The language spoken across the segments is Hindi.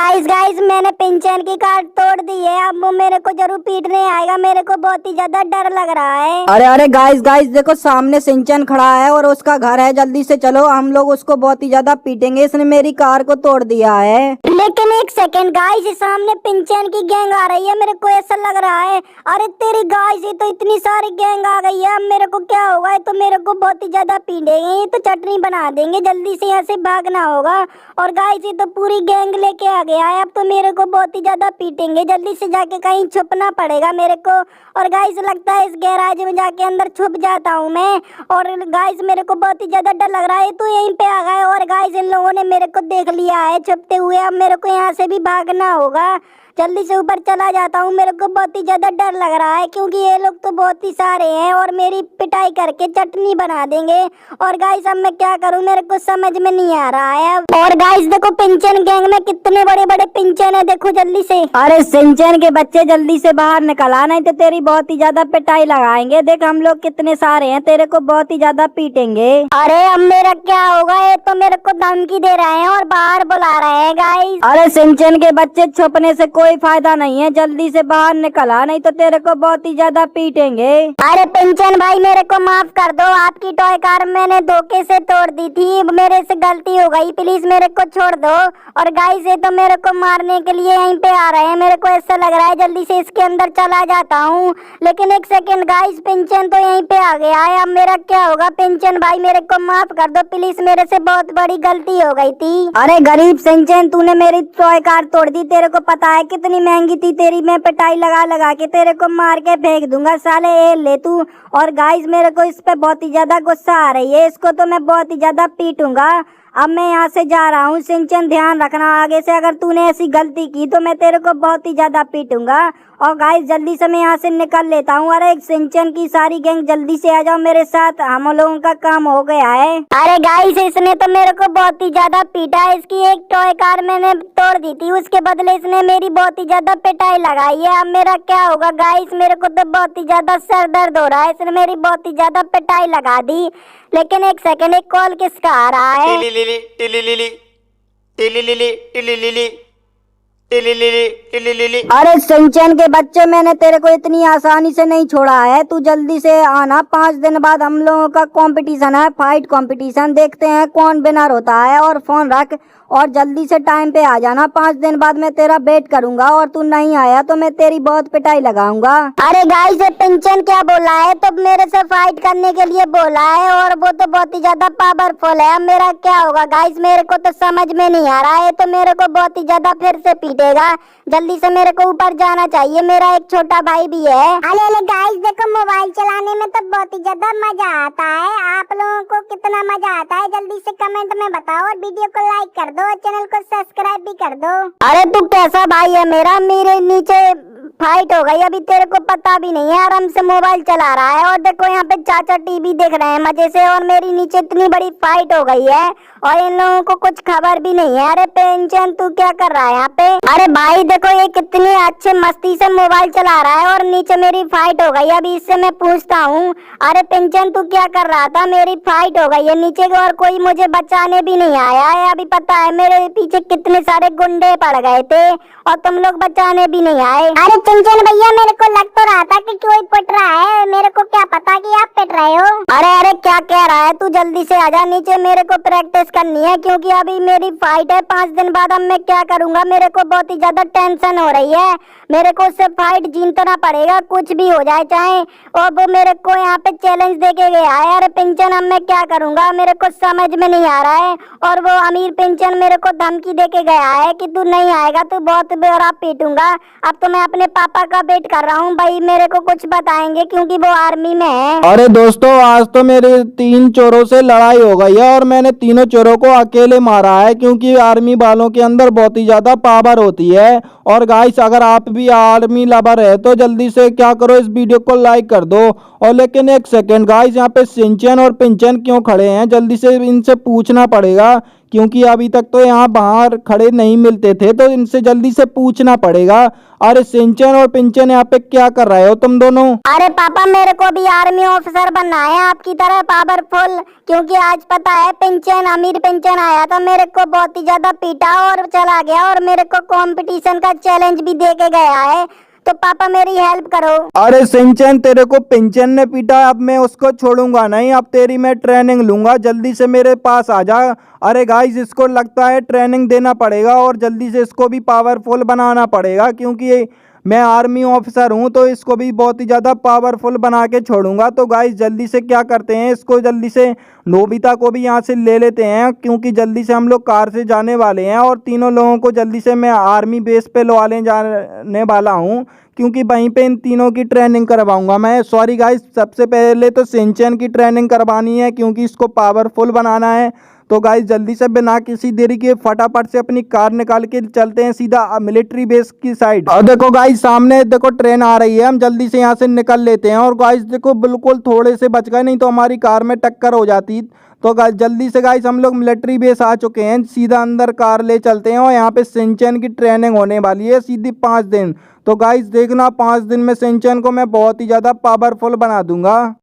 गाइस मैंने पिंचन की कार तोड़ दी है। अब वो मेरे को जरूर पीटने आएगा। मेरे को बहुत ही ज्यादा डर लग रहा है। अरे अरे गाइस देखो सामने सिंचन खड़ा है और उसका घर है। जल्दी से चलो, हम लोग उसको बहुत ही ज्यादा पीटेंगे। इसने मेरी कार को तोड़ दिया है। लेकिन एक सेकंड गाइस, सामने पिंचन की गैंग आ रही है। मेरे को ऐसा लग रहा है, अरे तेरी गाइस, ये तो इतनी सारी गैंग आ गई है। अब मेरे को क्या होगा? तो मेरे को बहुत ही ज्यादा पीटेंगे। ये तो चटनी बना देंगे। जल्दी से यहाँ से भागना होगा। और गाइस ये तो पूरी गैंग लेके आ गया है। अब तो मेरे को बहुत ही ज्यादा पीटेंगे। जल्दी से जाके कहीं छुपना पड़ेगा मेरे को। और गाइस लगता है इस गैराज में जाके अंदर छुप जाता हूँ मैं। और गाइस मेरे को बहुत ही ज्यादा डर लग रहा है। तो यहीं पे आ गए और गाइस इन लोगों ने मेरे को देख लिया है छुपते हुए। अब मेरे को यहाँ से भी भागना होगा। जल्दी से ऊपर चला जाता हूँ। मेरे को बहुत ही ज्यादा डर लग रहा है क्योंकि ये लोग तो बहुत ही सारे हैं और मेरी पिटाई करके चटनी बना देंगे। और गाइस अब मैं क्या करूँ? मेरे को समझ में नहीं आ रहा है अब। और गाइस देखो पिंचन गैंग में कितने बड़े बड़े पिंचन है। देखो जल्दी से। अरे सिंचन के बच्चे जल्दी से बाहर निकल आ, नहीं तो तेरी बहुत ही ज्यादा पिटाई लगाएंगे। देख हम लोग कितने सारे हैं, तेरे को बहुत ही ज्यादा पीटेंगे। अरे अब मेरा क्या होगा? ये तो मेरे को धमकी दे रहे हैं और बाहर बुला रहे हैं गाइस। अरे सिंचन के बच्चे, छुपने से कोई फायदा नहीं है। जल्दी से बाहर निकल आ, नहीं तो तेरे को बहुत ही ज्यादा पीटेंगे। अरे पिंचन भाई मेरे को माफ कर दो। आपकी टॉय कार मैंने धोखे से तोड़ दी थी। मेरे से गलती हो गई। प्लीज मेरे को छोड़ दो। और गाइस ये तो मेरे को मारने के लिए यहीं पे आ रहे हैं। मेरे को ऐसा लग रहा है जल्दी से इसके अंदर चला जाता हूँ। लेकिन एक सेकंड गाइस, पिंचन तो यहीं पे आ गया है। अब मेरा क्या होगा? पिंचन भाई मेरे को माफ कर दो प्लीज। मेरे से बहुत बड़ी गलती हो गई थी। अरे गरीब सिंचन, तूने मेरी टॉय कार तोड़ दी। तेरे को पता है कितनी महंगी थी तेरी। मैं पिटाई लगा लगा के तेरे को मार के फेंक दूंगा साले। ये ले तू। और गाइस मेरे को इस पे बहुत ही ज्यादा गुस्सा आ रही है। इसको तो मैं बहुत ही ज्यादा पीटूंगा। अब मैं यहाँ से जा रहा हूँ। सिंचन ध्यान रखना, आगे से अगर तूने ऐसी गलती की तो मैं तेरे को बहुत ही ज्यादा पीटूंगा। और गाइस जल्दी से मैं यहाँ से निकल लेता हूँ। अरे सिंचन की सारी गैंग जल्दी से आ जाओ मेरे साथ, हम लोगों का काम हो गया है। अरे गाइस इसने तो मेरे को बहुत ही ज्यादा पीटा है। इसकी एक टॉय कार मैंने तोड़ दी थी, उसके बदले इसने मेरी बहुत ही ज्यादा पिटाई लगाई है। अब मेरा क्या होगा गाइस? मेरे को तो बहुत ही ज्यादा सर दर्द हो रहा है। इसने मेरी बहुत ही ज्यादा पिटाई लगा दी। लेकिन एक सेकंड, एक कॉल किसका आ रहा है? अरे सिंचन के बच्चे, मैंने तेरे को इतनी आसानी से नहीं छोड़ा है। तू जल्दी से आना। 5 दिन बाद हम लोगों का कंपटीशन है, फाइट कंपटीशन। देखते हैं कौन विनर होता है। और फोन रख और जल्दी से टाइम पे आ जाना। 5 दिन बाद मैं तेरा वेट करूंगा और तू नहीं आया तो मैं तेरी बहुत पिटाई लगाऊंगा। अरे गाइस पिंचन क्या बोला है? तो मेरे से फाइट करने के लिए बोला है और वो तो बहुत ही ज्यादा पावरफुल है। अब मेरा क्या होगा गाइस? मेरे को तो समझ में नहीं आ रहा है। तो मेरे को बहुत ही ज्यादा फिर से पीटेगा। जल्दी से मेरे को ऊपर जाना चाहिए। मेरा एक छोटा भाई भी है। अरे गाइस देखो, मोबाइल चलाने में तो बहुत ही ज्यादा मजा आता है। आप लोगों को कितना मजा आता है जल्दी से कमेंट में बताओ। और वीडियो को लाइक कर दो, चैनल को सब्सक्राइब भी कर दो। अरे तू कैसा भाई है मेरा? मेरे नीचे फाइट हो गई, अभी तेरे को पता भी नहीं है। आराम से मोबाइल चला रहा है। और देखो यहाँ पे चाचा टीवी देख रहे हैं मजे से। और मेरी नीचे इतनी बड़ी फाइट हो गई है और इन लोगों को कुछ खबर भी नहीं है। अरे पिंचन तू क्या कर रहा है यहाँ पे? अरे भाई देखो, ये कितनी अच्छे मस्ती से मोबाइल चला रहा है और नीचे मेरी फाइट हो गई। अभी इससे मैं पूछता हूँ, अरे पिंचन तू क्या कर रहा था? मेरी फाइट हो गई है नीचे और कोई मुझे बचाने भी नहीं आया है। अभी पता है मेरे पीछे कितने सारे गुंडे पड़ गए थे और तुम लोग बचाने भी नहीं आए। अरे पिंचन भैया, मेरे को लग तो रहा था कि कोई पिट रहा है। मेरे को क्या पता कि आप पिट रहे हो। अरे क्या कह रहा है तू? जल्दी से आजा नीचे। मेरे को प्रैक्टिस करनी है क्योंकि अभी मेरी फाइट है 5 दिन बाद। अब मैं क्या करूंगा? मेरे को बहुत ही ज्यादा टेंशन हो रही है। मेरे को उससे फाइट जीतना पड़ेगा, कुछ भी हो जाए चाहे। और वो मेरे को यहाँ पे चैलेंज देके गया है। अरे पिंचन अब मैं क्या करूंगा? मेरे को समझ में नहीं आ रहा है। और वो अमीर पिंचन मेरे को धमकी देके गया है कि तू नहीं आएगा तो बहुत बड़ा पीटूंगा। अब तो मैं अपने पापा का वेट कर रहा हूँ। भाई मेरे को कुछ बताएंगे क्योंकि वो आर्मी में है। अरे दोस्तों, आज तो मेरे 3 चोरों से लड़ाई हो गई है और मैंने तीनों चोरों को अकेले मारा है क्योंकि आर्मी वालों के अंदर बहुत ही ज्यादा पावर होती है। और गाइस अगर आप भी आर्मी लवर है तो जल्दी से क्या करो, इस वीडियो को लाइक कर दो। और लेकिन एक सेकेंड गाइस, यहाँ पे सिंचन और पिंचन क्यों खड़े हैं? जल्दी से इनसे पूछना पड़ेगा क्योंकि अभी तक तो यहाँ बाहर खड़े नहीं मिलते थे, तो इनसे जल्दी से पूछना पड़ेगा। अरे सिंचन और पिंचन यहाँ पे क्या कर रहे हो तुम दोनों? अरे पापा मेरे को भी आर्मी ऑफिसर बनना है आपकी तरह पावरफुल, क्योंकि आज पता है पिंचन अमीर पिंचन आया था, मेरे को बहुत ही ज्यादा पीटा और चला गया और मेरे को कंपटीशन का चैलेंज भी दे के गया है, तो पापा मेरी हेल्प करो। अरे सिंचन, तेरे को पिंचन ने पीटा, अब मैं उसको छोड़ूंगा नहीं, अब तेरी मैं ट्रेनिंग लूंगा, जल्दी से मेरे पास आ जा। अरे गाइस, इसको लगता है ट्रेनिंग देना पड़ेगा और जल्दी से इसको भी पावरफुल बनाना पड़ेगा, क्योंकि मैं आर्मी ऑफिसर हूं, तो इसको भी बहुत ही ज़्यादा पावरफुल बना के छोड़ूंगा। तो गाइस जल्दी से क्या करते हैं, इसको जल्दी से नोबिता को भी यहाँ से ले लेते हैं, क्योंकि जल्दी से हम लोग कार से जाने वाले हैं और तीनों लोगों को जल्दी से मैं आर्मी बेस पे लवाने जाने वाला हूँ, क्योंकि वहीं पे इन तीनों की ट्रेनिंग करवाऊंगा मैं। सॉरी गाइस, सबसे पहले तो सिंचन की ट्रेनिंग करवानी है, क्योंकि इसको पावरफुल बनाना है। तो गाइस जल्दी से बिना किसी देरी के फटाफट से अपनी कार निकाल के चलते हैं सीधा मिलिट्री बेस की साइड। और देखो गाइस, सामने देखो ट्रेन आ रही है, हम जल्दी से यहाँ से निकल लेते हैं। और गाइस देखो, बिल्कुल थोड़े से बच गए, नहीं तो हमारी कार में टक्कर हो जाती। तो गाइस जल्दी से गाइस हम लोग मिलिट्री बेस आ चुके हैं, सीधा अंदर कार ले चलते हैं। और यहाँ पे सिंचन की ट्रेनिंग होने वाली है सीधी 5 दिन। तो गाइस देखना, 5 दिन में सिंचन को मैं बहुत ही ज़्यादा पावरफुल बना दूंगा।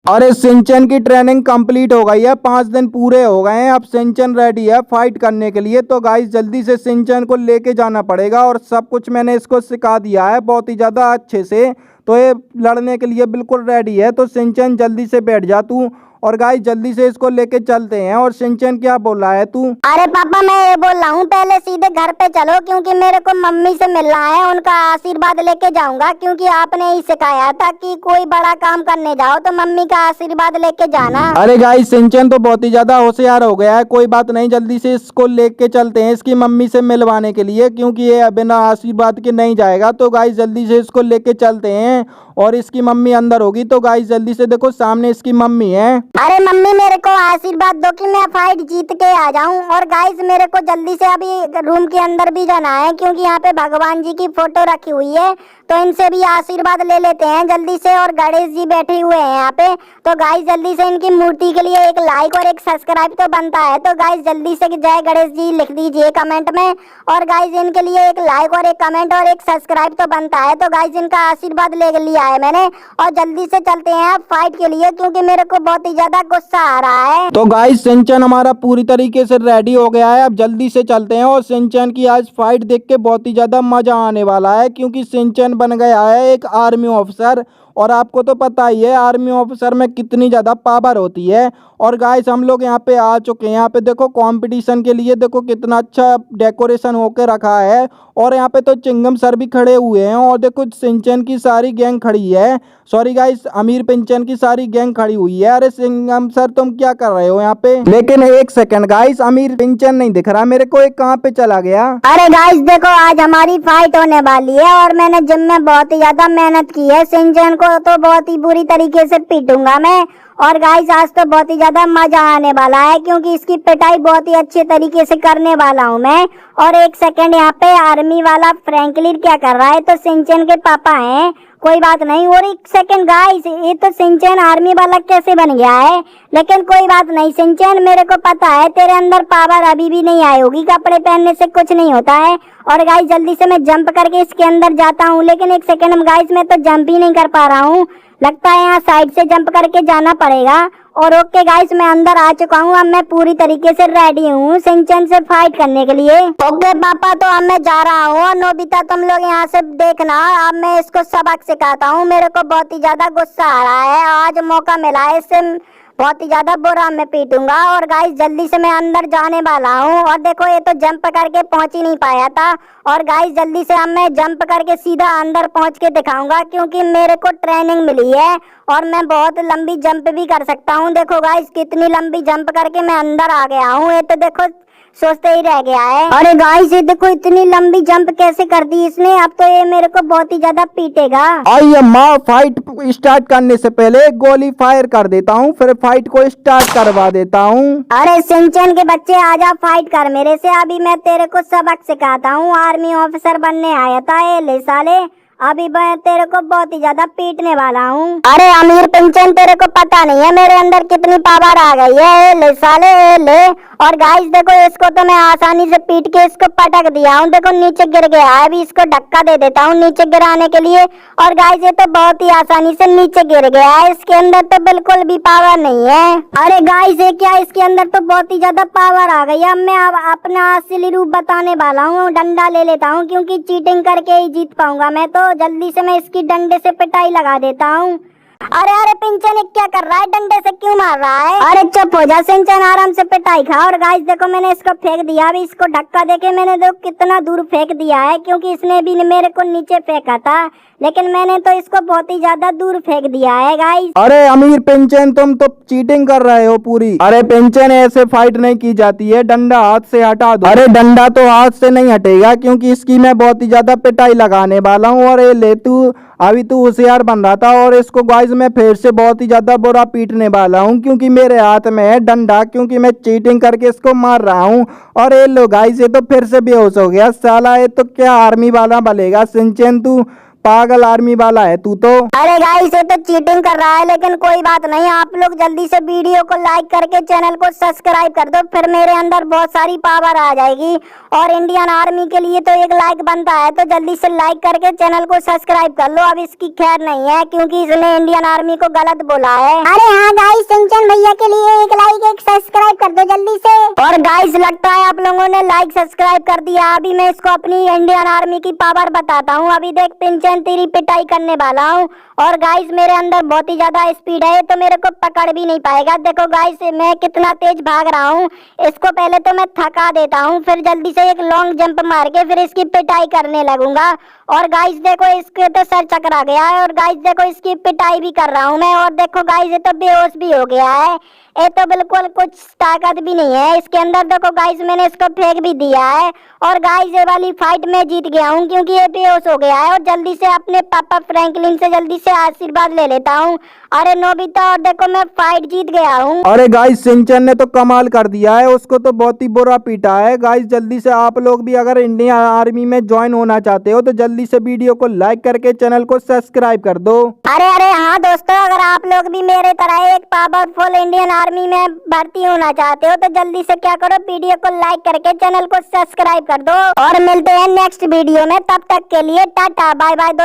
अरे सिंचन की ट्रेनिंग कंप्लीट हो गई है, 5 दिन पूरे हो गए हैं, अब सिंचन रेडी है फाइट करने के लिए। तो गाइस जल्दी से सिंचन को लेके जाना पड़ेगा और सब कुछ मैंने इसको सिखा दिया है बहुत ही ज़्यादा अच्छे से, तो ये लड़ने के लिए बिल्कुल रेडी है। तो सिंचन जल्दी से बैठ जा तू, और गाइस जल्दी से इसको लेके चलते हैं। और सिंचन क्या बोल रहा है तू? अरे पापा मैं ये बोल रहा हूँ, पहले सीधे घर पे चलो, क्योंकि मेरे को मम्मी से मिलना है, उनका आशीर्वाद लेके जाऊंगा, क्योंकि आपने ही सिखाया था कि कोई बड़ा काम करने जाओ तो मम्मी का आशीर्वाद लेके जाना। अरे गाइस, सिंचन तो बहुत ही ज्यादा होशियार हो गया है, कोई बात नहीं, जल्दी से इसको लेके चलते हैं इसकी मम्मी से मिलवाने के लिए, क्योंकि ये बिना आशीर्वाद के नहीं जाएगा। तो गाइस जल्दी से इसको लेके चलते हैं और इसकी मम्मी अंदर होगी। तो गाइस जल्दी से देखो, सामने इसकी मम्मी है। अरे मम्मी मेरे को आशीर्वाद दो कि मैं फाइट जीत के आ जाऊं। और गाइस मेरे को जल्दी से अभी रूम के अंदर भी जाना है, क्योंकि यहाँ पे भगवान जी की फोटो रखी हुई है, तो इनसे भी आशीर्वाद ले लेते हैं जल्दी से। और गणेश जी बैठे हुए हैं यहाँ पे, तो गाइस जल्दी से इनकी मूर्ति के लिए एक लाइक और एक सब्सक्राइब तो बनता है। तो गाइस जल्दी से जय गणेश जी लिख दीजिए कमेंट में, और गाइस इनके लिए एक लाइक और एक कमेंट और एक सब्सक्राइब तो बनता है। तो गाइस इनका आशीर्वाद ले लिया है मैंने, और जल्दी से चलते हैं अब फाइट के लिए, क्योंकि मेरे को बहुत ही ज्यादा गुस्सा आ रहा है। तो गाइस सिंचन हमारा पूरी तरीके से रेडी हो गया है, अब जल्दी से चलते हैं। और सिंचन की आज फाइट देख के बहुत ही ज्यादा मजा आने वाला है, क्योंकि सिंचन बन गया है एक आर्मी ऑफिसर, और आपको तो पता ही है आर्मी ऑफिसर में कितनी ज़्यादा पावर होती है। और गाइस हम लोग यहाँ पे आ चुके हैं, यहाँ पे देखो कंपटीशन के लिए देखो कितना अच्छा डेकोरेशन होके रखा है, और यहाँ पे तो चिंगम सर भी खड़े हुए हैं, और देखो सिंचन की सारी गैंग खड़ी है, सॉरी गाइस अमीर पिंचन की सारी गैंग खड़ी हुई है। अरे चिंगम सर तुम क्या कर रहे हो यहाँ पे? लेकिन एक सेकंड गाइस, अमीर पिंचन नहीं दिख रहा मेरे को, एक कहाँ पे चला गया? अरे गाइस देखो, आज हमारी फाइट होने वाली है और मैंने जिम में बहुत ही ज्यादा मेहनत की है, सिंचन को तो बहुत ही बुरी तरीके से पीटूंगा मैं। और गाइस आज तो बहुत ही ज्यादा मजा आने वाला है, क्योंकि इसकी पिटाई बहुत ही अच्छे तरीके से करने वाला हूँ मैं। और एक सेकंड, यहाँ पे आर्मी वाला फ्रैंकलिन क्या कर रहा है? तो सिंचन के पापा हैं, कोई बात नहीं। और एक सेकंड गाइस, ये तो सिंचन आर्मी वाला कैसे बन गया है? लेकिन कोई बात नहीं सिंचन, मेरे को पता है तेरे अंदर पावर अभी भी नहीं आई होगी, कपड़े पहनने से कुछ नहीं होता है। और गाइस जल्दी से मैं जंप करके इसके अंदर जाता हूँ, लेकिन एक सेकंड गाइस मैं तो जंप ही नहीं कर पा रहा हूँ, लगता है यहाँ साइड से जंप करके जाना पड़ेगा। और ओके गाइस, मैं अंदर आ चुका हूँ, अब मैं पूरी तरीके से रेडी हूँ सिंचन से फाइट करने के लिए। ओके पापा, तो अब मैं जा रहा हूँ। और नोबिता तुम लोग यहाँ से देखना, अब मैं इसको सबक सिखाता हूँ। मेरे को बहुत ही ज्यादा गुस्सा आ रहा है, आज मौका मिला है, इससे बहुत ही ज्यादा बुरा मैं पीटूंगा। और गाइस जल्दी से मैं अंदर जाने वाला हूँ, और देखो ये तो जंप करके पहुंच ही नहीं पाया था। और गाइस जल्दी से अब मैं जंप करके सीधा अंदर पहुंच के दिखाऊंगा, क्योंकि मेरे को ट्रेनिंग मिली है और मैं बहुत लंबी जंप भी कर सकता हूँ। देखो गाइस कितनी लंबी जंप करके मैं अंदर आ गया हूँ, ये तो देखो सोचते ही रह गया है। अरे गाइस ये देखो इतनी लंबी जंप कैसे कर दी इसने, अब तो ये मेरे को बहुत ही ज्यादा पीटेगा। आइए माँ, फाइट स्टार्ट करने से पहले एक गोली फायर कर देता हूँ, फिर फाइट को स्टार्ट करवा देता हूँ। अरे सिंचन के बच्चे आजा फाइट कर मेरे से, अभी मैं तेरे को सबक सिखाता हूँ। आर्मी ऑफिसर बनने आया था ये ले साले, अभी मैं तेरे को बहुत ही ज्यादा पीटने वाला हूँ। अरे अमीर पिंचन, तेरे को पता नहीं है मेरे अंदर कितनी पावर आ गई है। ले साले ले। और गाइस देखो, इसको तो मैं आसानी से पीट के इसको पटक दिया हूँ। देखो नीचे गिर गया है, अभी इसको धक्का दे देता हूँ नीचे गिराने के लिए। और गाइस ये तो बहुत ही आसानी से नीचे गिर गया है, इसके अंदर तो बिल्कुल भी पावर नहीं है। अरे गाइस ये क्या, इसके अंदर तो बहुत ही ज्यादा पावर आ गई। अब मैं अपना असली रूप बताने वाला हूँ। डंडा ले लेता हूँ क्योंकि चीटिंग करके ही जीत पाऊंगा मैं तो। जल्दी से मैं इसकी डंडे से पिटाई लगा देता हूँ। अरे अरे पिंचन, क्या कर रहा है? डंडे से क्यों मार रहा है? अरे चुप हो जा सिंचन, आराम से पिटाई खा। और गाइस देखो, मैंने इसको फेंक दिया। अभी इसको धक्का देके मैंने देखो कितना दूर फेंक दिया है, क्योंकि इसने भी मेरे को नीचे फेंका था, लेकिन मैंने तो इसको बहुत ही ज्यादा दूर फेंक दिया है गाइस। अरे अमीर पिंचन, तुम तो चीटिंग कर रहे हो पूरी। अरे पिंचन, ऐसे फाइट नहीं की जाती है, डंडा हाथ से हटा दो। अरे डंडा तो हाथ से नहीं हटेगा, क्योंकि इसकी मैं बहुत ही ज्यादा पिटाई लगाने वाला हूँ। और ये ले तू, अभी तू होशियार बन रहा था, और इसको गाइस मैं फिर से बहुत ही ज्यादा बुरा पीटने वाला हूँ, क्योंकि मेरे हाथ में है डंडा, क्योंकि मैं चीटिंग करके इसको मार रहा हूँ। और ये लो गाइस, ये तो फिर से बेहोश हो गया साला। ये तो क्या आर्मी वाला बनेगा सिंचन, तू पागल आर्मी वाला है तू तो। अरे गाइस ये तो चीटिंग कर रहा है, लेकिन कोई बात नहीं। आप लोग जल्दी से वीडियो को लाइक करके चैनल को सब्सक्राइब कर दो, फिर मेरे अंदर बहुत सारी पावर आ जाएगी। और इंडियन आर्मी के लिए तो एक लाइक बनता है, तो जल्दी से लाइक करके चैनल को सब्सक्राइब कर लो। अब इसकी खैर नहीं है, क्योंकि इसने इंडियन आर्मी को गलत बोला है। अरे हाँ गाइस, सिंचन भैया के लिए एक लाइक एक सब्सक्राइब कर दो जल्दी से। और गाइस लगता है आप लोगों ने लाइक सब्सक्राइब कर दिया। अभी मैं इसको अपनी इंडियन आर्मी की पावर बताता हूँ। अभी देख पिंचन, तेरी पिटाई करने वाला हूँ। और गाइस मेरे अंदर बहुत ही ज्यादा स्पीड है, तो मेरे को पकड़ भी नहीं पाएगा। देखो गाइस मैं कितना तेज भाग रहा हूँ। इसको पहले तो मैं थका देता हूँ, फिर जल्दी से एक लॉन्ग जंप मार के फिर इसकी पिटाई करने लगूंगा। और गाइस देखो, इसके तो सर चकरा गया है। और गाइस देखो, इसकी पिटाई भी कर रहा हूँ मैं। और देखो गाइस, ये तो बेहोश भी हो गया है। ये तो बिल्कुल कुछ ताकत भी नहीं है इसके अंदर। देखो गाइस, मैंने इसको फेंक भी दिया है। और गाइस ये वाली फाइट में जीत गया हूँ, क्योंकि ये बेहोश हो गया है। और जल्दी से अपने पापा फ्रैंकलिन से जल्दी से आशीर्वाद ले लेता हूँ। अरे नोबिता, और देखो मैं फाइट जीत गया हूँ। अरे गाइस, सिंचन ने तो कमाल कर दिया है, उसको तो बहुत ही बुरा पीटा है। गाइस जल्दी से आप लोग भी अगर इंडियन आर्मी में ज्वाइन होना चाहते हो, तो जल्दी से वीडियो को लाइक करके चैनल को सब्सक्राइब कर दो। अरे हाँ दोस्तों, अगर आप लोग भी मेरे तरह एक पावरफुल इंडियन आर्मी में भर्ती होना चाहते हो, तो जल्दी से क्या करो, वीडियो को लाइक करके चैनल को सब्सक्राइब कर दो। और मिलते हैं नेक्स्ट वीडियो में, तब तक के लिए टाटा बाय बाय दोस्तों।